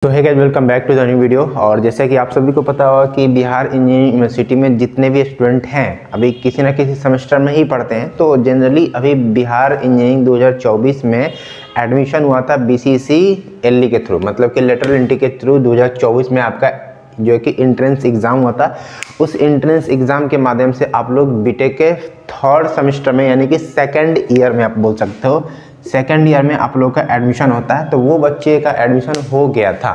तो है guys, welcome back to the new video. और जैसे कि आप सभी को पता होगा कि बिहार इंजीनियरिंग यूनिवर्सिटी में जितने भी स्टूडेंट हैं अभी किसी ना किसी सेमेस्टर में ही पढ़ते हैं। तो जनरली अभी बिहार इंजीनियरिंग 2024 में एडमिशन हुआ था BCC LE के थ्रू, मतलब कि लेटरल एंट्री के थ्रू 2024 में आपका जो कि इंट्रेंस एग्ज़ाम हुआ था। उस इंट्रेंस एग्ज़ाम के माध्यम से आप लोग बीटेक के थर्ड सेमेस्टर में यानी कि सेकेंड ईयर में आप बोल सकते हो, सेकेंड ईयर में आप लोग का एडमिशन होता है। तो वो बच्चे का एडमिशन हो गया था,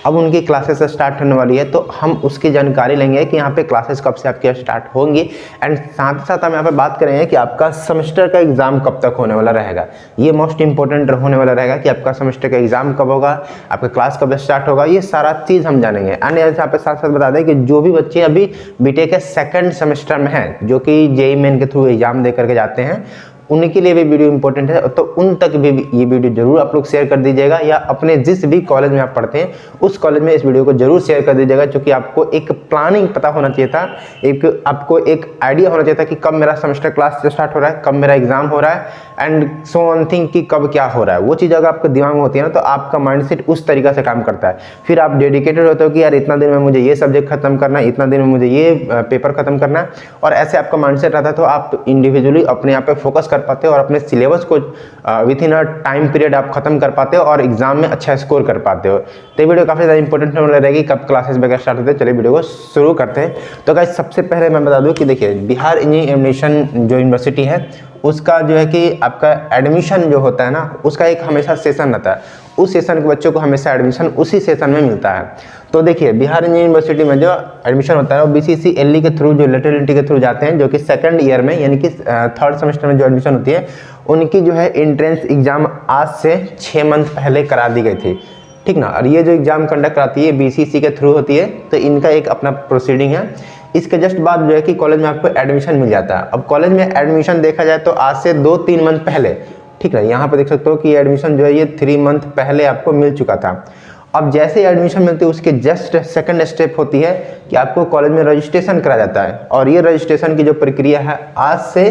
अब उनकी क्लासेस स्टार्ट होने वाली है। तो हम उसकी जानकारी लेंगे कि यहाँ पे क्लासेस कब से आपके स्टार्ट होंगी, एंड साथ ही साथ हम यहाँ पे बात करेंगे कि आपका सेमेस्टर का एग्ज़ाम कब तक होने वाला रहेगा। ये मोस्ट इंपॉर्टेंट होने वाला रहेगा कि आपका सेमेस्टर का एग्ज़ाम कब होगा, आपका क्लास कब स्टार्ट होगा, ये सारा चीज़ हम जानेंगे। एंड यहाँ पे साथ साथ बता दें कि जो भी बच्चे अभी बीटेक के सेकेंड सेमेस्टर में हैं, जो कि JEE मेन के थ्रू एग्जाम दे करके जाते हैं, उनके लिए भी वीडियो इंपॉर्टेंट है। तो उन तक भी ये वीडियो जरूर आप लोग शेयर कर दीजिएगा, या अपने जिस भी कॉलेज में आप पढ़ते हैं उस कॉलेज में इस वीडियो को जरूर शेयर कर दीजिएगा, क्योंकि आपको एक प्लानिंग पता होना चाहिए था, आपको एक आइडिया होना चाहिए था कि कब मेरा सेमेस्टर क्लास स्टार्ट हो रहा है, कब मेरा एग्जाम हो रहा है, एंड सो वन थिंग कि कब क्या हो रहा है। वो चीज़ अगर आपके दिमाग में होती है ना, तो आपका माइंडसेट उस तरीका से काम करता है। फिर आप डेडिकेटेड होते हो कि यार इतना दिन में मुझे ये सब्जेक्ट खत्म करना है, इतना दिन में मुझे ये पेपर खत्म करना है, और ऐसे आपका माइंडसेट रहता है। तो आप इंडिविजुअली अपने आप पे फोकस कर पाते हो और अपने सिलेबस को with in a time period आप खत्म कर पाते हो और एग्जाम में अच्छा स्कोर कर पाते हो। तो ये वीडियो काफ़ी ज़्यादा इंपॉर्टेंट होने रहेगी, कब क्लासेस वगैरह स्टार्ट होते हैं। चलिए वीडियो को शुरू करते हैं। तो गाइस, सबसे पहले मैं बता दूं कि देखिए, बिहार इंजीनियरिंग एडमिशन जो यूनिवर्सिटी है उसका जो है कि आपका एडमिशन जो होता है ना, उसका एक हमेशा सेशन रहता है। उस सेशन के बच्चों को हमेशा एडमिशन उसी सेशन में मिलता है। तो देखिए, बिहार इंजीनियरिंग यूनिवर्सिटी में जो एडमिशन होता है वो BCC LE के थ्रू, जो लेटरल एंट्री के थ्रू जाते हैं, जो कि सेकंड ईयर में यानी कि थर्ड सेमेस्टर में जो एडमिशन होती है, उनकी जो है एंट्रेंस एग्जाम आज से 6 मंथ पहले करा दी गई थी, ठीक ना। और ये जो एग्जाम कंडक्ट कराती है BCC के थ्रू होती है, तो इनका एक अपना प्रोसीडिंग है। इसके जस्ट बाद जो है कि कॉलेज में आपको एडमिशन मिल जाता है। अब कॉलेज में एडमिशन देखा जाए तो आज से 2-3 मंथ पहले, ठीक है, यहाँ पे देख सकते हो कि एडमिशन जो है ये 3 मंथ पहले आपको मिल चुका था। अब जैसे ही एडमिशन मिलती है उसके जस्ट सेकंड स्टेप होती है कि आपको कॉलेज में रजिस्ट्रेशन करा जाता है। और ये रजिस्ट्रेशन की जो प्रक्रिया है आज से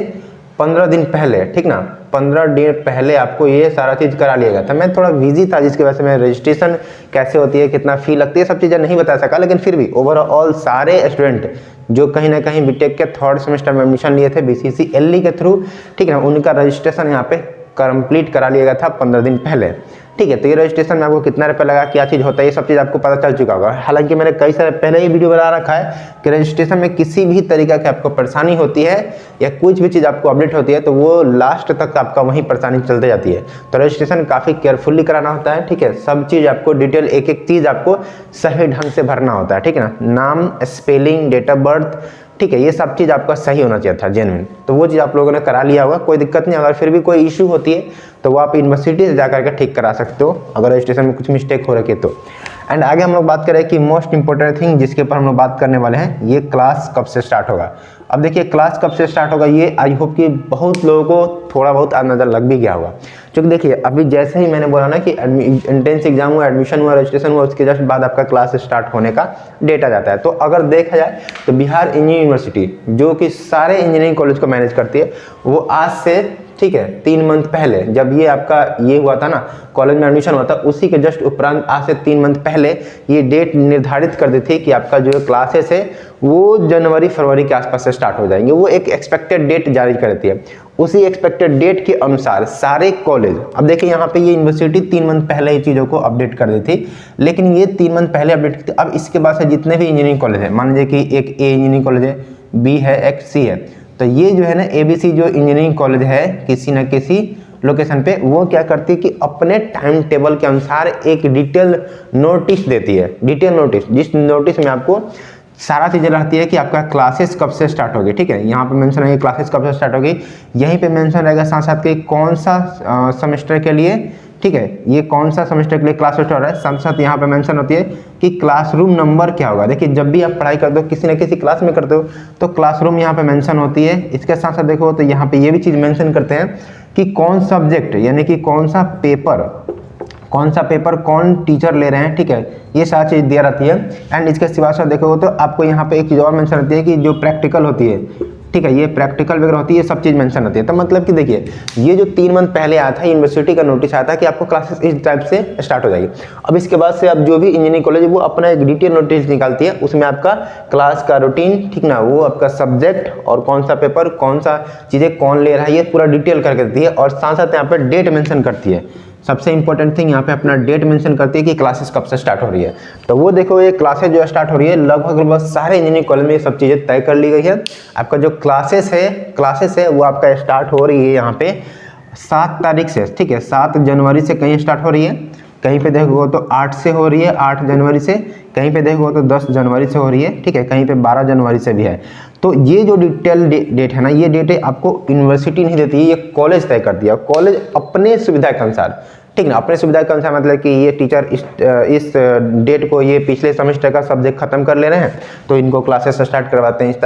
15 दिन पहले, ठीक ना, 15 दिन पहले आपको ये सारा चीज़ करा लिया गया था। मैं थोड़ा बिजी था जिसकी वजह से मैं रजिस्ट्रेशन कैसे होती है, कितना फी लगती है, सब चीज़ें नहीं बता सका। लेकिन फिर भी ओवरऑल सारे स्टूडेंट जो कहीं ना कहीं बीटेक के थर्ड सेमेस्टर में एडमिशन लिए थे BCC LE के थ्रू, ठीक है, उनका रजिस्ट्रेशन यहाँ पे कंप्लीट करा लिया गया था 15 दिन पहले, ठीक है। तो ये रजिस्ट्रेशन में आपको कितना रुपये लगा, क्या चीज़ होता है, ये सब चीज़ आपको पता चल चुका होगा। हालांकि मैंने कई सारे पहले ही वीडियो बना रखा है कि रजिस्ट्रेशन में किसी भी तरीका की आपको परेशानी होती है या कुछ भी चीज़ आपको अपडेट होती है तो वो लास्ट तक आपका वहीं परेशानी चलते जाती है। तो रजिस्ट्रेशन काफ़ी केयरफुली कराना होता है, ठीक है। सब चीज़ आपको डिटेल, एक एक चीज़ आपको सही ढंग से भरना होता है, ठीक है ना। नाम, स्पेलिंग, डेट ऑफ बर्थ, ठीक है, ये सब चीज़ आपका सही होना चाहिए था, जेन्युइन। तो वो चीज़ आप लोगों ने करा लिया होगा, कोई दिक्कत नहीं। अगर फिर भी कोई इशू होती है तो वो आप यूनिवर्सिटी से जाकर के ठीक करा सकते हो, अगर रजिस्ट्रेशन में कुछ मिस्टेक हो रही है तो। एंड आगे हम लोग बात करें कि मोस्ट इंपॉर्टेंट थिंग जिसके ऊपर हम लोग बात करने वाले हैं, ये क्लास कब से स्टार्ट होगा। अब देखिए, क्लास कब से स्टार्ट होगा ये आई होप कि बहुत लोगों को थोड़ा बहुत अंदाजा लग भी गया होगा। क्योंकि देखिए, अभी जैसे ही मैंने बोला ना कि एंट्रेंस एग्जाम हुआ, एडमिशन हुआ, रजिस्ट्रेशन हुआ, उसके जस्ट बाद आपका क्लास स्टार्ट होने का डेट आ जाता है। तो अगर देखा जाए तो बिहार इंजीनियरिंग यूनिवर्सिटी जो कि सारे इंजीनियरिंग कॉलेज को मैनेज करती है, वो आज से, ठीक है, 3 मंथ पहले जब ये आपका ये हुआ था ना, कॉलेज में एडमिशन हुआ था, उसी के जस्ट उपरांत आज से 3 मंथ पहले ये डेट निर्धारित कर दी थी कि आपका जो क्लासेस है वो जनवरी-फरवरी के आसपास से स्टार्ट हो जाएंगे। वो एक एक्सपेक्टेड डेट जारी करती है। उसी एक्सपेक्टेड डेट के अनुसार सारे कॉलेज, अब देखिए यहाँ पे ये यूनिवर्सिटी 3 मंथ पहले ही चीज़ों को अपडेट कर दी थी, लेकिन ये 3 मंथ पहले अपडेट की थी। अब इसके बाद से जितने भी इंजीनियरिंग कॉलेज है, मान लीजिए कि एक A इंजीनियरिंग कॉलेज है, B है, एक C है, तो ये जो है ना ABC जो इंजीनियरिंग कॉलेज है किसी न किसी लोकेशन पे, वो क्या करती है कि अपने टाइम टेबल के अनुसार एक डिटेल नोटिस देती है। डिटेल नोटिस, जिस नोटिस में आपको सारा चीज़ें रहती है कि आपका क्लासेस कब से स्टार्ट होगी, ठीक है। यहाँ पे मेंशन है क्लासेस कब से स्टार्ट होगी, यहीं पे मेंशन रहेगा साथ साथ के कौन सा सेमेस्टर के लिए, ठीक है, ये कौन सा सेमेस्टर के लिए क्लास स्टार्ट हो रहा है। साथ साथ यहाँ पे मेंशन होती है कि क्लासरूम नंबर क्या होगा। देखिए, जब भी आप पढ़ाई करते हो, किसी न किसी क्लास में करते हो, तो क्लासरूम यहाँ पे मेंशन होती है। इसके साथ साथ देखो तो यहाँ पे ये भी चीज़ मेंशन करते हैं कि कौन सब्जेक्ट यानी कि कौन सा पेपर कौन टीचर ले रहे हैं, ठीक है, ये सारी चीज़ दिया रहती है। एंड इसके सिवा से देखो तो आपको यहाँ पे एक चीज़ और मेंशन रहती है कि जो प्रैक्टिकल होती है, ठीक है, ये प्रैक्टिकल वगैरह होती है, ये सब चीज़ मेंशन होती है। तो मतलब कि देखिए ये जो 3 मंथ पहले आया था यूनिवर्सिटी का नोटिस आया था कि आपको क्लासेस इस टाइप से स्टार्ट हो जाएगी। अब इसके बाद से अब जो भी इंजीनियरिंग कॉलेज वो अपना एक डिटेल नोटिस निकालती है, उसमें आपका क्लास का रूटीन, ठीक ना, वो आपका सब्जेक्ट और कौन सा पेपर, कौन सा चीज़ें कौन ले रहा है, ये पूरा डिटेल करके देती है। और साथ साथ यहाँ पर डेट मेंशन करती है। सबसे इंपॉर्टेंट थिंग यहाँ पे अपना डेट मेंशन करती है कि क्लासेस कब से स्टार्ट हो रही है। तो वो देखो ये क्लासेस जो स्टार्ट हो रही है लगभग सारे इंजीनियरिंग कॉलेज में ये सब चीज़ें तय कर ली गई है। आपका जो क्लासेस है वो आपका स्टार्ट हो रही है यहाँ पे 7 तारीख से, ठीक है, 7 जनवरी से कहीं स्टार्ट हो रही है, कहीं पे देखो तो 8 से हो रही है, 8 जनवरी से, कहीं पे देखो तो 10 जनवरी से हो रही है, ठीक है, कहीं पे 12 जनवरी से भी है। तो ये जो डिटेल डेट है ना, ये डेट आपको यूनिवर्सिटी नहीं देती है, ये कॉलेज तय करती है। कॉलेज अपने सुविधा के अनुसार, ठीक ना, अपने सुविधा के अनुसार, मतलब कि ये टीचर इस डेट को ये पिछले सेमेस्टर का सब्जेक्ट खत्म कर ले रहे हैं तो इनको क्लासेस स्टार्ट करवाते हैं इस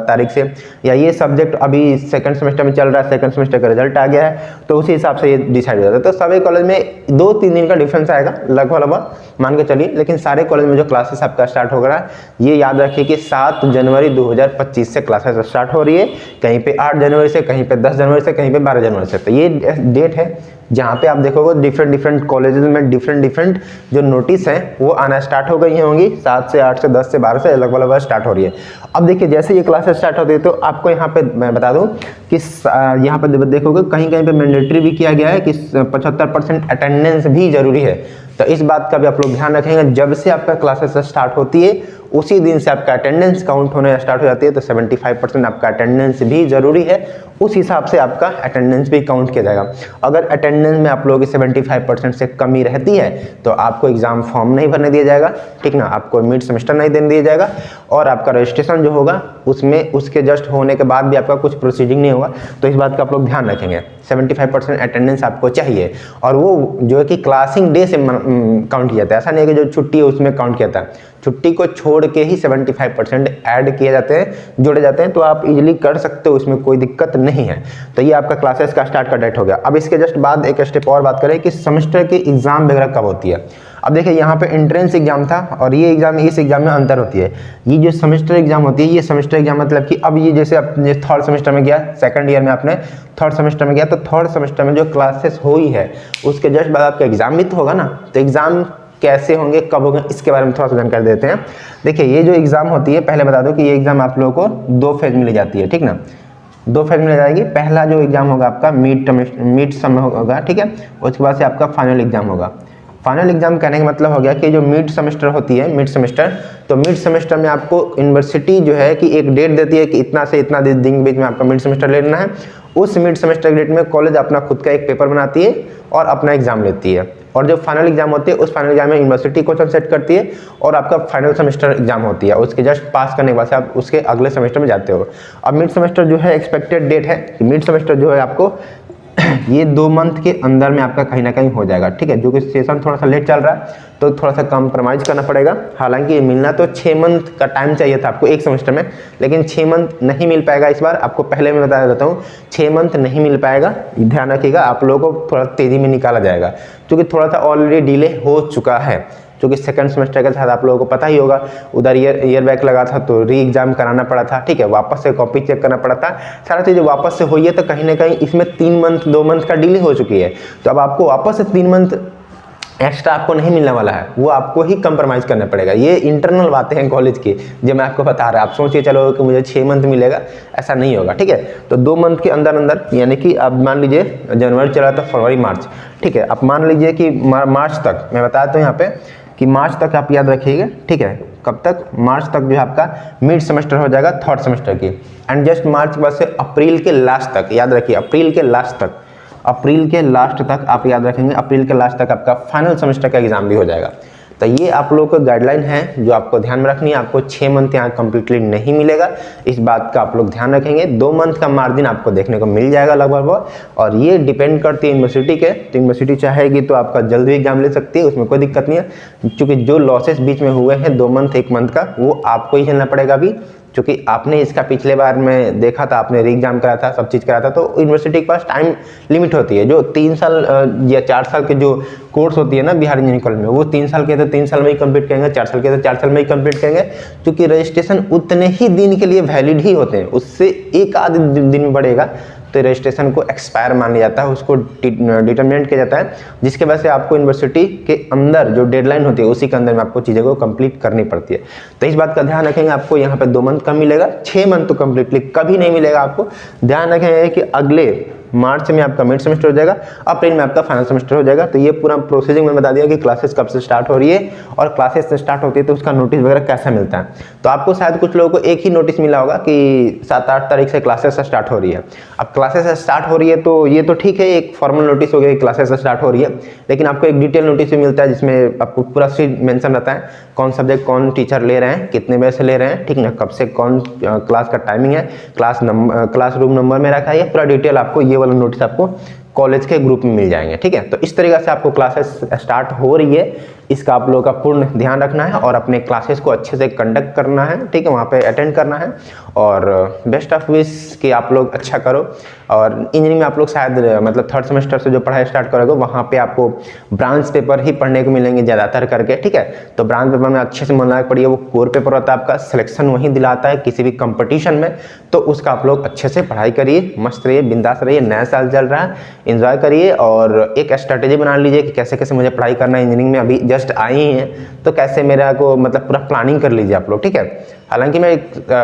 तारीख से, या ये सब्जेक्ट अभी सेकंड सेमेस्टर में चल रहा है, सेकंड सेमेस्टर का रिजल्ट आ गया है तो उसी हिसाब से ये डिसाइड हो जाता है। तो सभी कॉलेज में 2-3 दिन का डिफरेंस आएगा लगभग मान के चलिए, लेकिन सारे कॉलेज में जो क्लासेस आपका स्टार्ट हो रहा है ये याद रखिए कि 7 जनवरी 2025 से क्लासेस स्टार्ट हो रही है, कहीं पे 8 जनवरी से, कहीं पे 10 जनवरी से, कहीं पे 12 जनवरी से। तो ये डेट है जहाँ पे आप देखोगे डिफरेंट कॉलेजेस में डिफरेंट जो नोटिस हैं वो आना स्टार्ट हो गई होंगी। 7 से 8 से 10 से 12 से अलग स्टार्ट हो रही है। अब देखिए जैसे ये क्लासेस स्टार्ट होती है तो आपको यहाँ पे मैं बता दूँ कि यहाँ पर देखोगे कहीं कहीं पे मैंडेटरी भी किया गया है कि 75% अटेंडेंस भी जरूरी है। तो इस बात का भी आप लोग ध्यान रखेंगे, जब से आपका क्लासेस स्टार्ट होती है उसी दिन से आपका अटेंडेंस काउंट होने स्टार्ट हो जाती है। तो 75% आपका अटेंडेंस भी जरूरी है, उस हिसाब से आपका अटेंडेंस भी काउंट किया जाएगा। अगर अटेंडेंस में आप लोगों की 75% से कमी रहती है तो आपको एग्जाम फॉर्म नहीं भरने दिया जाएगा, ठीक ना, आपको मिड सेमेस्टर नहीं देने दिया जाएगा, और आपका रजिस्ट्रेशन जो होगा उसमें उसके जस्ट होने के बाद भी आपका कुछ प्रोसीडिंग नहीं होगा। तो इस बात का आप लोग ध्यान रखेंगे, 75% अटेंडेंस आपको चाहिए। और वो जो है कि क्लासिंग डे से काउंट किया जाता है, ऐसा नहीं है कि जो छुट्टी है उसमें काउंट किया जाता है, छुट्टी को छोड़ के ही 75% ऐड किए जाते हैं, जोड़े जाते हैं। तो आप इजीली कर सकते हो, इसमें कोई दिक्कत नहीं है। तो ये आपका क्लासेस का स्टार्ट का डेट हो गया। अब इसके जस्ट बाद एक स्टेप और बात करें कि सेमेस्टर की एग्जाम वगैरह कब होती है। अब देखिए यहाँ पे एंट्रेंस एग्जाम था और ये एग्जाम, इस एग्जाम में अंतर होती है। ये जो सेमेस्टर एग्जाम होती है, ये सेमेस्टर एग्जाम मतलब कि अब ये जैसे आपने थर्ड सेमेस्टर में गया, सेकंड ईयर में आपने थर्ड सेमेस्टर में गया, तो थर्ड सेमेस्टर में जो क्लासेस हुई है उसके जस्ट बाद आपका एग्जाम भी तो होगा ना। तो एग्जाम कैसे होंगे, कब होंगे, इसके बारे में थोड़ा सा जानकारी देते हैं। देखिए ये जो एग्जाम होती है, पहले बता दो कि ये एग्जाम आप लोगों को 2 फेज में ली जाती है, ठीक ना, 2 फेज में ले जाएगी। पहला जो एग्जाम होगा आपका मिड सम होगा, ठीक है, उसके बाद से आपका फाइनल एग्जाम होगा। फाइनल एग्जाम कहने का मतलब हो गया कि जो मिड सेमेस्टर होती है, मिड सेमेस्टर, तो मिड सेमेस्टर में आपको यूनिवर्सिटी जो है कि एक डेट देती है कि इतना से इतना दिन के बीच में आपका मिड सेमेस्टर लेना है। उस मिड सेमेस्टर के डेट में कॉलेज अपना खुद का एक पेपर बनाती है और अपना एग्जाम लेती है। और जो फाइनल एग्जाम होती है उस फाइनल एग्जाम में यूनिवर्सिटी क्वेश्चन सेट करती है और आपका फाइनल सेमेस्टर एग्जाम होती है। उसके जस्ट पास करने के बाद से आप उसके अगले सेमेस्टर में जाते हो। अब मिड सेमेस्टर जो है एक्सपेक्टेड डेट है कि मिड सेमेस्टर जो है आपको ये 2 मंथ के अंदर में आपका कहीं ना कहीं हो जाएगा, ठीक है। जो कि सेशन थोड़ा सा लेट चल रहा है तो थोड़ा सा कॉम्प्रोमाइज करना पड़ेगा। हालांकि मिलना तो 6 मंथ का टाइम चाहिए था आपको एक सेमेस्टर में, लेकिन 6 मंथ नहीं मिल पाएगा इस बार। आपको पहले मैं बता देता हूँ 6 मंथ नहीं मिल पाएगा, ध्यान रखिएगा। आप लोगों को थोड़ा तेज़ी में निकाला जाएगा क्योंकि थोड़ा सा ऑलरेडी डिले हो चुका है। क्योंकि सेकंड सेमेस्टर के साथ आप लोगों को पता ही होगा उधर ईयर बैक लगा था तो री एग्जाम कराना पड़ा था, ठीक है, वापस से कॉपी चेक करना पड़ा था, सारा चीज़ वापस से हुई है। तो कहीं ना कहीं इसमें 3 मंथ 2 मंथ का डिले हो चुकी है। तो अब आपको वापस से 3 मंथ एक्स्ट्रा आपको नहीं मिलने वाला है, वो आपको ही कंप्रोमाइज करना पड़ेगा। ये इंटरनल बातें हैं कॉलेज की जो मैं आपको बता रहा। आप सोचिए चलो कि मुझे 6 मंथ मिलेगा, ऐसा नहीं होगा, ठीक है। तो 2 मंथ के अंदर अंदर, यानी कि आप मान लीजिए जनवरी चला था, फरवरी मार्च, ठीक है, आप मान लीजिए कि मार्च तक, मैं बताता हूँ यहाँ पे कि मार्च तक आप याद रखिएगा, ठीक है। कब तक? मार्च तक जो है आपका मिड सेमेस्टर हो जाएगा थर्ड सेमेस्टर की। एंड जस्ट मार्च के बाद से अप्रैल के लास्ट तक, याद रखिए अप्रैल के लास्ट तक, अप्रैल के लास्ट तक आप याद रखेंगे, अप्रैल के लास्ट तक आपका फाइनल सेमेस्टर का एग्जाम भी हो जाएगा। तो ये आप लोगों को गाइडलाइन है जो आपको ध्यान में रखनी है। आपको 6 मंथ यहाँ कम्प्लीटली नहीं मिलेगा, इस बात का आप लोग ध्यान रखेंगे। 2 मंथ का मार्जिन आपको देखने को मिल जाएगा लगभग, और ये डिपेंड करती है यूनिवर्सिटी के। तो यूनिवर्सिटी चाहेगी तो आपका जल्दी एग्जाम ले सकती है, उसमें कोई दिक्कत नहीं है। क्योंकि जो लॉसेस बीच में हुए हैं 2 मंथ 1 मंथ का, वो आपको ही झेलना पड़ेगा अभी, क्योंकि आपने इसका पिछले बार में देखा था, आपने री एग्जाम करा था, सब चीज़ करा था, तो यूनिवर्सिटी के पास टाइम लिमिट होती है। जो 3 साल या 4 साल के जो कोर्स होती है ना बिहार इंजीनियरिंग कॉलेज में, वो 3 साल के तो 3 साल में ही कंप्लीट करेंगे, 4 साल के तो 4 साल में ही कंप्लीट करेंगे, क्योंकि रजिस्ट्रेशन उतने ही दिन के लिए वैलिड ही होते हैं, उससे एक आध दिन में बढ़ेगा तो रजिस्ट्रेशन को एक्सपायर मान लिया जाता है, उसको डिटरमिनेट किया जाता है, जिसके वजह से आपको यूनिवर्सिटी के अंदर जो डेडलाइन होती है उसी के अंदर में आपको चीज़ों को कंप्लीट करनी पड़ती है। तो इस बात का ध्यान रखेंगे, आपको यहाँ पे 2 मंथ कम मिलेगा, 6 मंथ तो कंप्लीटली कभी नहीं मिलेगा। आपको ध्यान रखेंगे कि अगले मार्च में आपका मिड सेमेस्टर हो जाएगा, अप्रैल में आपका फाइनल सेमेस्टर हो जाएगा। तो ये पूरा प्रोसेसिंग में बता दिया कि क्लासेस कब से स्टार्ट हो रही है और क्लासेस स्टार्ट होती है तो उसका नोटिस वगैरह कैसा मिलता है। तो आपको शायद कुछ लोगों को एक ही नोटिस मिला होगा कि 7-8 तारीख से क्लासेस स्टार्ट हो रही है। अब क्लासेस स्टार्ट हो रही है तो ये तो ठीक है, एक फॉर्मल नोटिस हो गया कि क्लासेस स्टार्ट हो रही है, लेकिन आपको एक डिटेल नोटिस भी मिलता है जिसमें आपको पूरा चीज मेंशन रहता है, कौन सब्जेक्ट कौन टीचर ले रहे हैं, कितने बजे से ले रहे हैं, ठीक ना, कब से कौन क्लास का टाइमिंग है, क्लास रूम नंबर में रखा है, पूरा डिटेल आपको ये वाला नोटिस आपको कॉलेज के ग्रुप में मिल जाएंगे। ठीक है, तो इस तरीके से आपको क्लासेस स्टार्ट हो रही है, इसका आप लोगों का पूर्ण ध्यान रखना है और अपने क्लासेस को अच्छे से कंडक्ट करना है। ठीक है, वहाँ पे अटेंड करना है और बेस्ट ऑफ विश कि आप लोग अच्छा करो। और इंजीनियरिंग में आप लोग शायद मतलब 3rd सेमेस्टर से जो पढ़ाई स्टार्ट करोगे वहाँ पे आपको ब्रांच पेपर ही पढ़ने को मिलेंगे ज़्यादातर करके। ठीक है, तो ब्रांच पेपर में अच्छे से मन लगा पढ़िए, वो कोर पेपर होता है आपका, सिलेक्शन वहीं दिलाता है किसी भी कंपटीशन में, तो उसका आप लोग अच्छे से पढ़ाई करिए, मस्त रहिए, बिंदास रहिए। नया साल चल रहा है, एंजॉय करिए और एक स्ट्रैटेजी बना लीजिए कि कैसे कैसे मुझे पढ़ाई करना है। इंजीनियरिंग में अभी जस्ट आई ही है तो कैसे मेरा को मतलब पूरा प्लानिंग कर लीजिए आप लोग। ठीक है, हालांकि मैं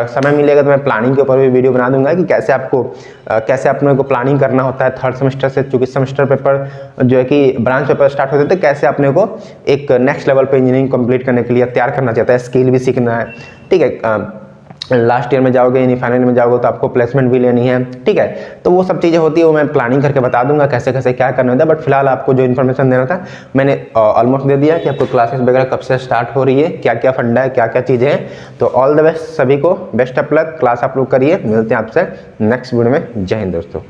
समय मिलेगा तो मैं प्लानिंग के ऊपर भी वीडियो बना दूंगा कि कैसे आपको कैसे अपने को प्लानिंग करना होता है 3rd सेमेस्टर से, चूंकि सेमेस्टर पेपर जो है कि ब्रांच पेपर स्टार्ट होते थे, कैसे अपने को एक नेक्स्ट लेवल पे इंजीनियरिंग कंप्लीट करने के लिए तैयार करना चाहता है, स्किल भी सीखना है। ठीक है, लास्ट ईयर में जाओगे यानी फाइनल में जाओगे तो आपको प्लेसमेंट भी लेनी है। ठीक है, तो वो सब चीज़ें होती है, वो मैं प्लानिंग करके बता दूंगा कैसे कैसे क्या करना होता है। बट फिलहाल आपको जो इन्फॉर्मेशन देना था मैंने ऑलमोस्ट दे दिया कि आपको क्लासेस वगैरह कब से स्टार्ट हो रही है, क्या क्या फंडा है, क्या क्या चीज़ें हैं। तो ऑल द बेस्ट सभी को, बेस्ट ऑफ लक, क्लास आप लोग करिए। मिलते हैं आपसे नेक्स्ट वीडियो में। जय हिंद दोस्तों।